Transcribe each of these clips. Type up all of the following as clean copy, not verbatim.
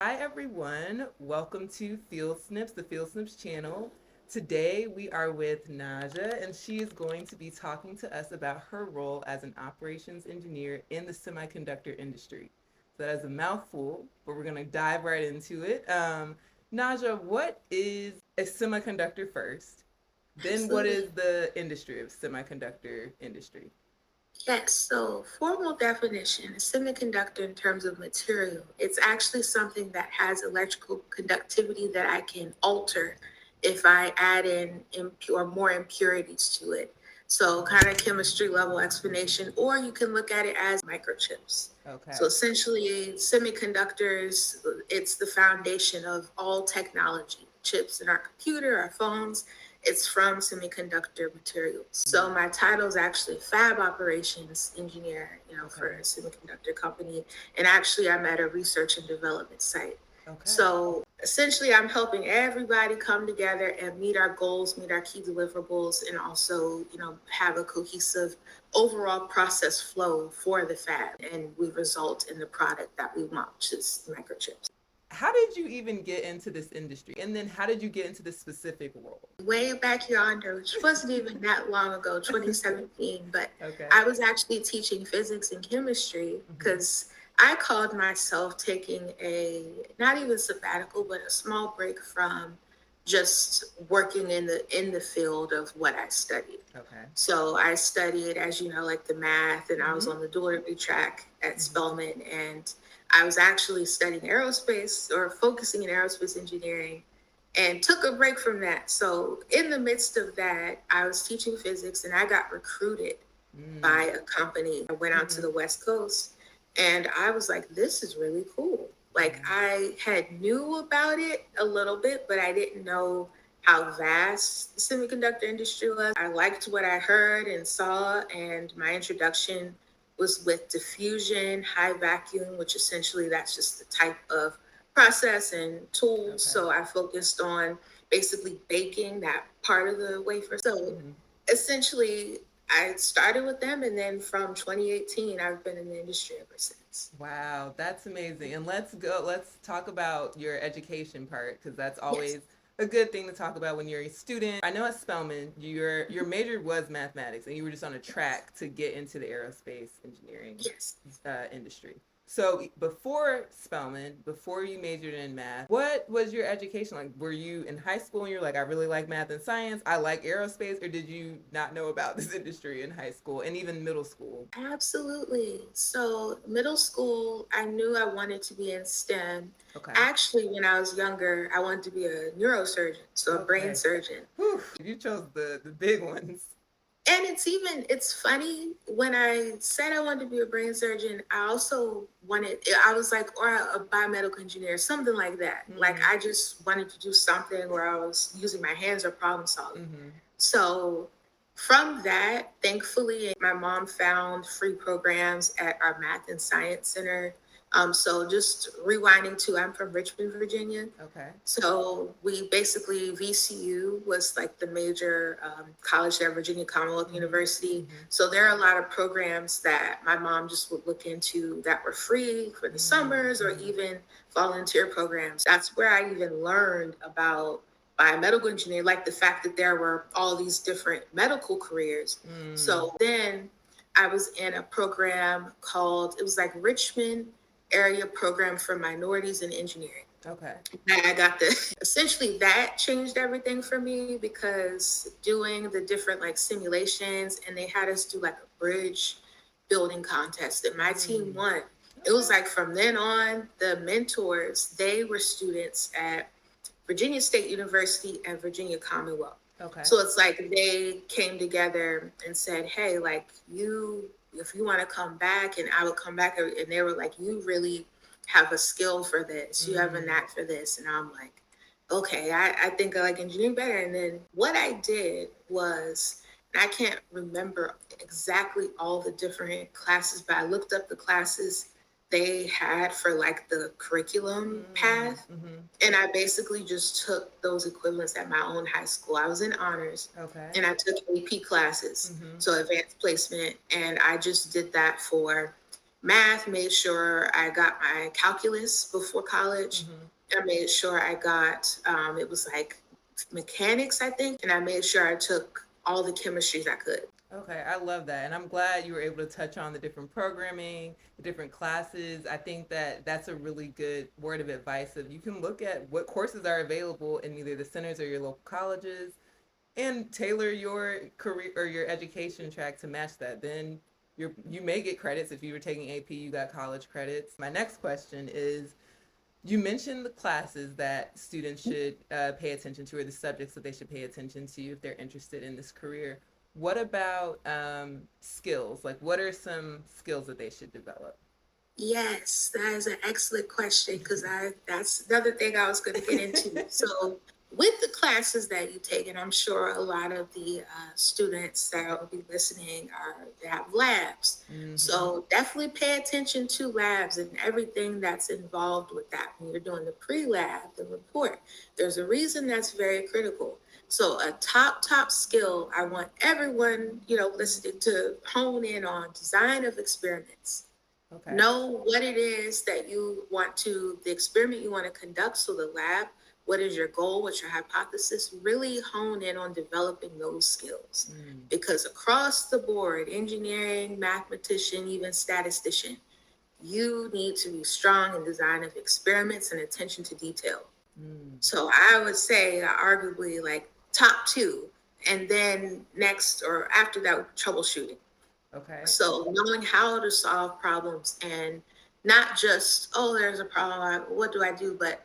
Hi everyone, welcome to FieldSnips, the FieldSnips channel. Today we are with Najja and she is going to be talking to us about her role as an operations engineer in the semiconductor industry. So that is a mouthful, but we're going to dive right into it. Najja, what is a semiconductor first? Then what Absolutely. is the industry of semiconductor industry? Yes. So, formal definition, a semiconductor in terms of material, it's actually something that has electrical conductivity that I can alter if I add in or more impurities to it. So, kind of chemistry level explanation, or you can look at it as microchips. So, Okay. essentially, semiconductors, it's the foundation of all technology, chips in our computer, our phones. It's from semiconductor materials. So Mm, my title is actually FAB Operations Engineer, for okay. a semiconductor company. And actually, I'm at a research and development site. Okay. So essentially, I'm helping everybody come together and meet our goals, meet our key deliverables, and also, have a cohesive overall process flow for the fab. And we result in the product that we want, which is microchips. How did you even get into this industry? And then how did you get into this specific role? Way back yonder, which wasn't even that long ago, 2017, but Okay. I was actually teaching physics and chemistry Hmm. because I called myself taking a not even sabbatical, but a small break from just working in the field of what I studied. Okay. So I studied, as you know, like the math, and I was Hmm. on the dual degree track at Hmm. Spelman, and I was actually studying aerospace or focusing in aerospace engineering and took a break from that. So, in the midst of that, I was teaching physics and I got recruited Mm. by a company. I went out to Hmm. the West Coast and I was like, this is really cool. Like, Yeah. I had knew about it a little bit, but I didn't know how vast the semiconductor industry was. I liked what I heard and saw, and my introduction was with diffusion, high vacuum, which essentially that's just the type of process and tools. Okay. So I focused on basically baking that part of the wafer. So Hmm. essentially, I started with them, and then from 2018, I've been in the industry ever since. Wow, that's amazing. And let's go, let's talk about your education part because that's Yes. always a good thing to talk about when you're a student. I know at Spelman, your major was mathematics and you were just on a Yes. track to get into the aerospace engineering Yes. industry. So before Spelman, before you majored in math, what was your education like? Were you in high school and you're like, I really like math and science, I like aerospace, or did you not know about this industry in high school and even middle school? Absolutely. So, middle school, I knew I wanted to be in STEM. Okay. Actually, when I was younger, I wanted to be a neurosurgeon, so a brain Okay. surgeon. Whew, you chose the big ones. And it's funny when I said I wanted to be a brain surgeon, I also I was like, or a biomedical engineer, something like that. Like, Mm-hmm. I just wanted to do something where I was using my hands or problem solving. Mm-hmm. So from that, thankfully, my mom found free programs at our math and science center. So just rewinding to, I'm from Richmond, Virginia. Okay. So we basically, VCU was like the major college there, Virginia Commonwealth Mm-hmm. University. Mm-hmm. So there are a lot of programs that my mom just would look into that were free for the summers, or Mm-hmm. even volunteer programs. That's where I even learned about biomedical engineering, like the fact that there were all these different medical careers. Mm. So then I was in a program called, it was like Richmond Area Program for Minorities in Engineering. Okay. I got the essentially that changed everything for me, because doing the different like simulations, and they had us do like a bridge building contest and my team Mm. won. It was Okay. like from then on, the mentors, they were students at Virginia State University and Virginia Commonwealth. Okay. So it's like they came together and said, hey, like, if you want to come back, and I would come back, and they were like, you really have a skill for this. You have a Mm. knack for this. And I'm like, okay, I think I like engineering better. And then what I did was, and I can't remember exactly all the different classes, but I looked up the classes they had for like the curriculum Mm. path, Mm-hmm. and I basically just took those equivalents at my own high school. I was in honors, Okay. and I took AP classes, Mm-hmm. so advanced placement, and I just did that for Math, made sure I got my calculus before college. Mm-hmm. I made sure I got, it was like mechanics, I think, and I made sure I took all the chemistries I could. Okay, I love that. And I'm glad you were able to touch on the different programming, the different classes. I think that that's a really good word of advice of you can look at what courses are available in either the centers or your local colleges and tailor your career or your education track to match that. Then you may get credits if you were taking AP, you got college credits. My next question is you mentioned the classes that students should pay attention to or the subjects that they should pay attention to if they're interested in this career. What about skills? Like, what are some skills that they should develop? Yes, that is an excellent question because I that's another thing I was going to get into. So, with the classes that you take, and I'm sure a lot of the students that will be listening are they have labs. Mm-hmm. So definitely pay attention to labs and everything that's involved with that. When you're doing the pre-lab, the report, there's a reason that's very critical. So a top skill I want everyone listening to hone in on design of experiments. Okay. Know what it is that you want to, the experiment you want to conduct. So the lab, what is your goal? What's your hypothesis? Really hone in on developing those skills. Mm. Because across the board, engineering, mathematician, even statistician, you need to be strong in design of experiments and attention to detail. Mm. So I would say arguably like top two. And then next or after that, troubleshooting. Okay. So knowing how to solve problems and not just, oh, there's a problem, what do I do? But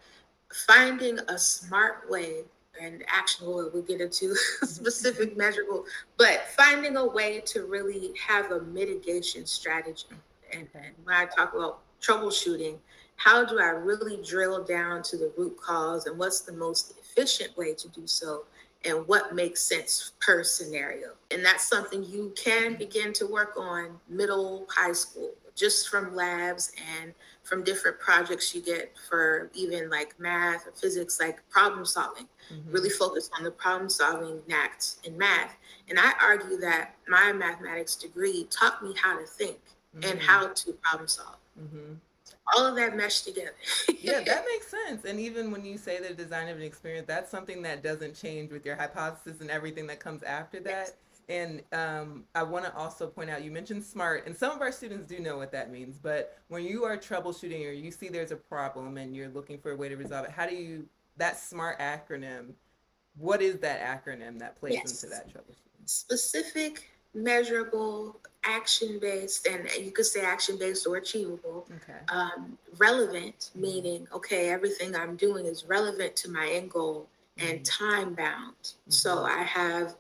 finding a smart way and actionable, we get into specific measurable, but finding a way to really have a mitigation strategy. Okay. And when I talk about troubleshooting, how do I really drill down to the root cause and what's the most efficient way to do so? And what makes sense per scenario. And that's something you can begin to work on middle, high school, just from labs and from different projects you get for even like math or physics, like problem solving. Mm-hmm. Really focus on the problem solving knack in math. And I argue that my mathematics degree taught me how to think and how to problem solve. Mm-hmm. All of that meshed together. Yeah, that makes sense. And even when you say the design of an experience, that's something that doesn't change with your hypothesis and everything that comes after that. And I want to also point out, you mentioned SMART, and some of our students do know what that means. But when you are troubleshooting or you see there's a problem and you're looking for a way to resolve it, how do you, that SMART acronym, what is that acronym that plays into Yes. that troubleshooting? Specific, measurable, action based, and you could say action based or achievable. Okay. Relevant, meaning, okay, everything I'm doing is relevant to my end goal and Mm-hmm. time bound. So I have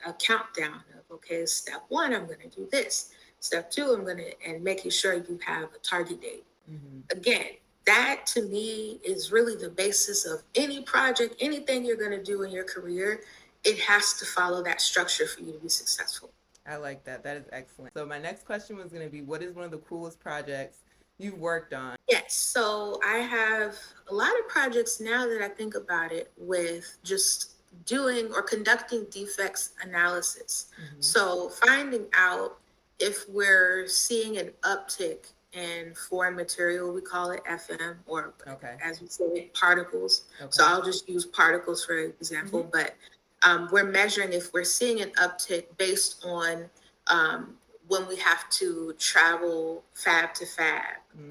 a countdown of, okay, step one, I'm going to do this. Step two, I'm going to, and making sure you have a target date. Mm-hmm. Again, that to me is really the basis of any project, anything you're going to do in your career. It has to follow that structure for you to be successful. I like that. That is excellent. So my next question was going to be, what is one of the coolest projects you've worked on? Yes, so I have a lot of projects now that I think about it with just doing or conducting defects analysis. Mm-hmm. So finding out if we're seeing an uptick in foreign material, we call it FM, or Okay. as we say, particles. Okay. So I'll just use particles for example, but we're measuring if we're seeing an uptick based on when we have to travel fab to fab.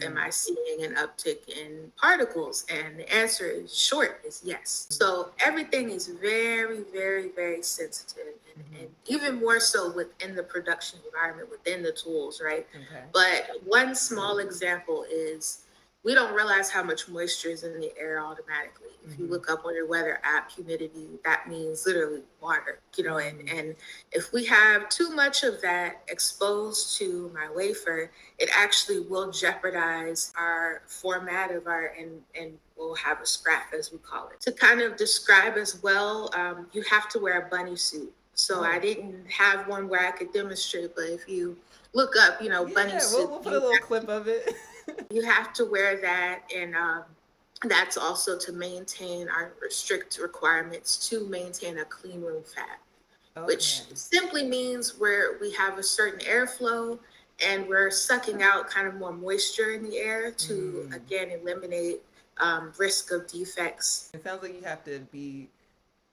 Am I seeing an uptick in particles? And the answer is short is yes. So everything is very, very, very sensitive, and even more so within the production environment, within the tools, right? Okay. But one small example is we don't realize how much moisture is in the air automatically. If you look up on your weather app, humidity, that means literally water, and if we have too much of that exposed to my wafer, it actually will jeopardize our format of our, and we'll have a scrap, as we call it. To kind of describe as well, you have to wear a bunny suit. So I didn't have one where I could demonstrate, but if you look up, bunny suit. We'll put a little clip of it. You have to wear that, and that's also to maintain our strict requirements to maintain a clean room fab, which simply means where we have a certain airflow and we're sucking out kind of more moisture in the air to, Mm. again, eliminate risk of defects. It sounds like you have to be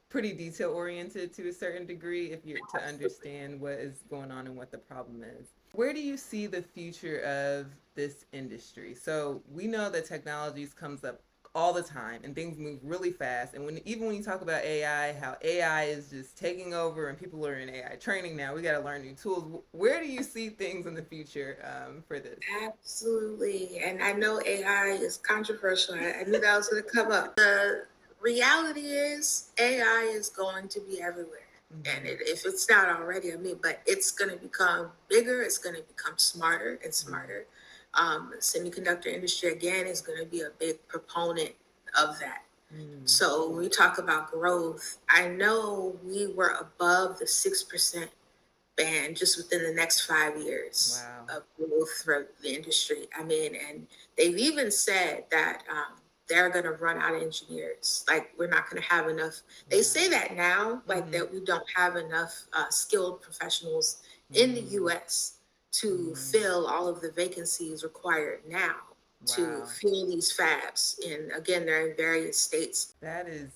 pretty detail oriented to a certain degree if you're to understand what is going on and what the problem is. Where do you see the future of this industry? So we know that technologies comes up all the time and things move really fast. And even when you talk about AI, how AI is just taking over and people are in AI training now, we got to learn new tools. Where do you see things in the future for this? Absolutely. And I know AI is controversial. I knew that was going to come up. The reality is AI is going to be everywhere. And if it's not already, I mean, but it's going to become bigger, it's going to become smarter and smarter. The semiconductor industry, again, is going to be a big proponent of that. So when we talk about growth, I know we were above the 6% band just within the next 5 years Wow. of growth for the industry. I mean, and they've even said that they're going to run out of engineers. Like, we're not going to have enough. They say that now, like that we don't have enough skilled professionals in the US to fill all of the vacancies required now to Wow. fill these fabs. And again, they're in various states. That is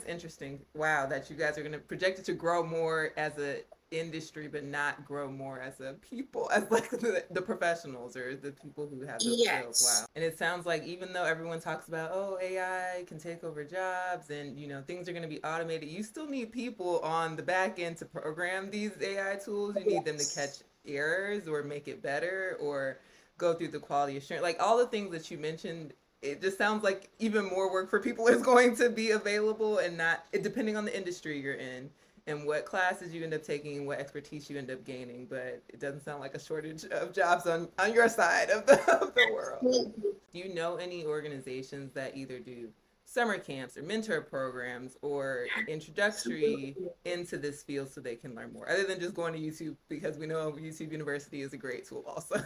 interesting. Wow, that you guys are going to project it to grow more as a industry, but not grow more as a people, as like the professionals or the people who have those skills. Wow. Yes. And it sounds like even though everyone talks about, oh, AI can take over jobs and things are going to be automated, you still need people on the back end to program these AI tools. You need them to catch Yes. errors or make it better or go through the quality assurance, like all the things that you mentioned. It just sounds like even more work for people is going to be available, and not depending on the industry you're in and what classes you end up taking and what expertise you end up gaining. But it doesn't sound like a shortage of jobs on your side of the world. Do you know any organizations that either do summer camps or mentor programs or introductory Absolutely. into this field so they can learn more, other than just going to YouTube, because we know YouTube University is a great tool also?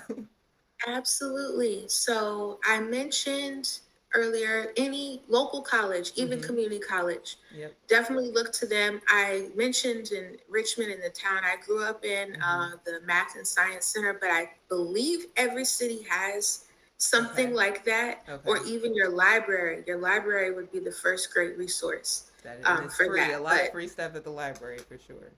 Absolutely. So I mentioned earlier any local college, even community college, Yep. definitely look to them. I mentioned in Richmond, in the town I grew up in, the Math and Science Center, but I believe every city has something Okay. like that, or Okay. even your library. Your library would be the first great resource And it's for free. A that. lot of free stuff at the library for sure.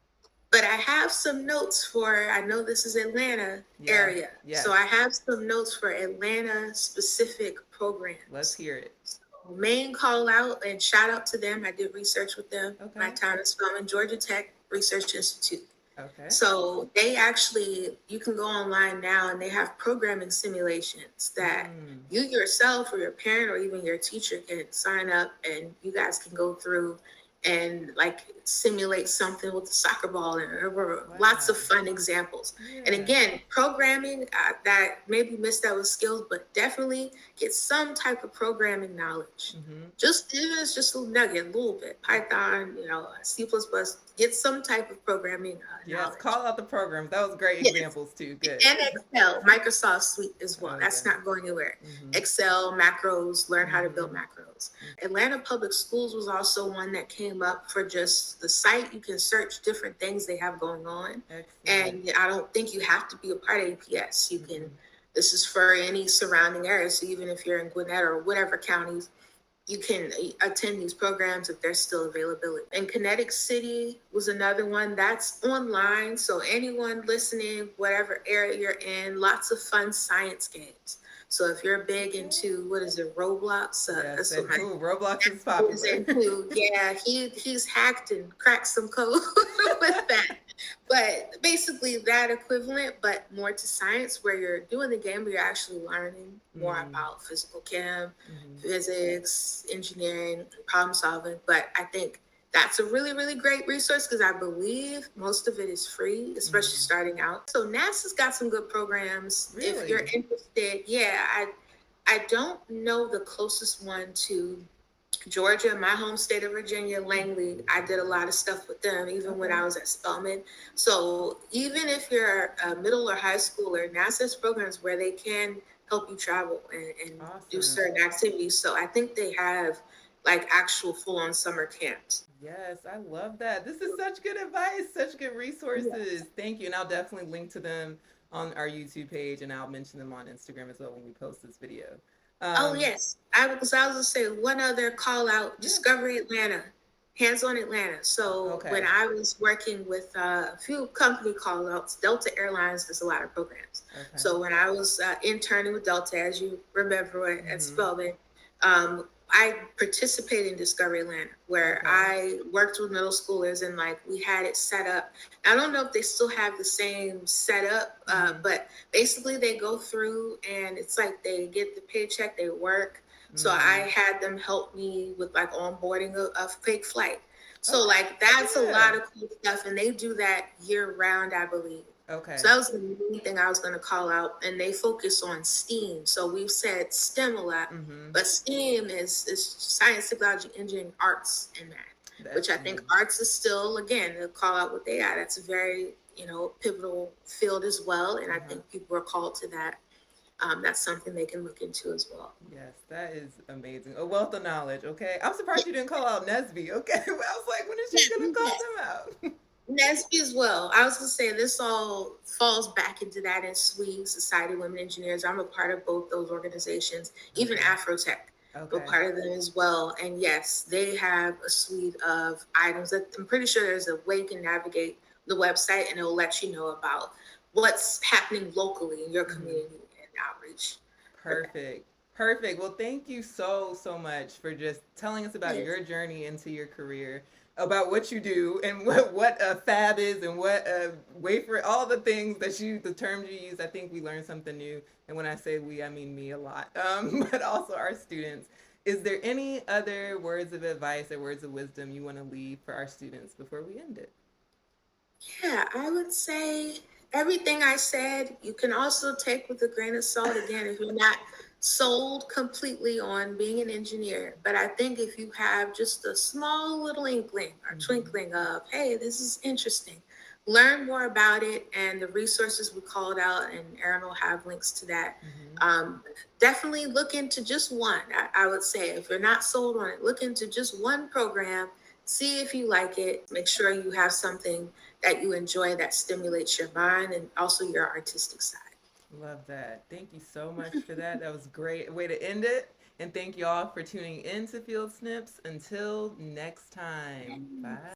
But I have some notes for, I know this is Atlanta Yeah. area. Yes. So I have some notes for Atlanta specific Let's programs. hear it. So main call out and shout out to them. I did research with them. Okay. My town is Spelman, Georgia Tech Research Institute. Okay. So they actually, you can go online now and they have programming simulations that you yourself or your parent or even your teacher can sign up, and you guys can go through and like simulate something with the soccer ball, and there were lots of fun examples. Yeah. And again, programming that maybe missed out with skills, but definitely get some type of programming knowledge. Just even it's just a little nugget, a little bit Python, C++. Get some type of programming Yes, knowledge. call out the programs. That was great Yes. examples too. Good. And Excel, Microsoft Suite as well. Oh, That's yeah. not going anywhere. Excel, macros, learn how to build macros. Atlanta Public Schools was also one that came up for just the site. You can search different things they have going on. Excellent. And I don't think you have to be a part of APS. You can, this is for any surrounding area. So even if you're in Gwinnett or whatever counties, you can attend these programs if there's still availability. And Kinetic City was another one that's online. So anyone listening, whatever area you're in, lots of fun science games. So if you're big into, what is it, Roblox? Yes, and Roblox is popular. Yeah, he's hacked and cracked some code with that. But basically that equivalent, but more to science, where you're doing the game, but you're actually learning more about physical chem, physics, engineering, problem solving. But I think that's a really, really great resource because I believe most of it is free, especially starting out. So NASA's got some good programs. Really? If you're interested, yeah, I don't know the closest one to Georgia, my home state of Virginia, Langley. I did a lot of stuff with them, even when I was at Spelman. So even if you're a middle or high schooler, NASA's programs where they can help you travel and do certain activities. So I think they have like actual full-on summer camps. Yes, I love that. This is such good advice, such good resources. Yes. Thank you. And I'll definitely link to them on our YouTube page, and I'll mention them on Instagram as well when we post this video. Oh Um, yes, I was gonna say one other call out: yeah. Discovery Atlanta, Hands on Atlanta. So when Okay. I was working with a few company call outs, Delta Airlines does a lot of programs. Okay. So when I was interning with Delta, as you remember at Mm-hmm. Spelman, I participated in Discovery Atlanta, where Okay. I worked with middle schoolers and like we had it set up. I don't know if they still have the same setup, Mm-hmm. but basically they go through and it's like they get the paycheck, they work. So Mm-hmm. I had them help me with like onboarding a fake flight. So Okay. like that's a Yeah. lot of cool stuff, and they do that year round, I believe. So Okay. that was the main thing I was going to call out, and they focus on STEAM. So we've said STEM a lot, Mm-hmm. but STEAM is science, technology, engineering, arts, and math, That's which I think huge. arts is still, again, to call out what they are. That's a very, pivotal field as well. And I Uh-huh. think people are called to that. That's something they can look into as well. Yes, that is amazing. A wealth of knowledge, okay? I'm surprised you didn't call out Nesby, okay? I was like, when is she gonna call Yes. them out? NESB as well. I was going to say this all falls back into that in SWE, Society of Women Engineers. I'm a part of both those organizations, even Okay. Afrotech. I'm a Okay. part of them as well. And yes, they have a suite of items that I'm pretty sure there's a way you can navigate the website and it'll let you know about what's happening locally in your Mm-hmm. community and outreach for that. Perfect. Perfect. Well, thank you so, so much for just telling us about Yes. your journey into your career, about what you do, and what a fab is, and what a wafer, all the things that the terms you use. I think we learned something new. And when I say we, I mean me a lot, but also our students. Is there any other words of advice or words of wisdom you want to leave for our students before we end it? Yeah, I would say everything I said, you can also take with a grain of salt again if you're not sold completely on being an engineer. But I think if you have just a small little inkling or Mm-hmm. twinkling of, hey, this is interesting, learn more about it. And the resources we called out, and Aaron will have links to that. Mm-hmm. Um, Definitely look into just one. I would say if you're not sold on it, look into just one program, see if you like it, make sure you have something that you enjoy that stimulates your mind and also your artistic side. Love that. Thank you so much for that. That was great way to end it. And thank you all for tuning in to Field Snips. Until next time. Bye.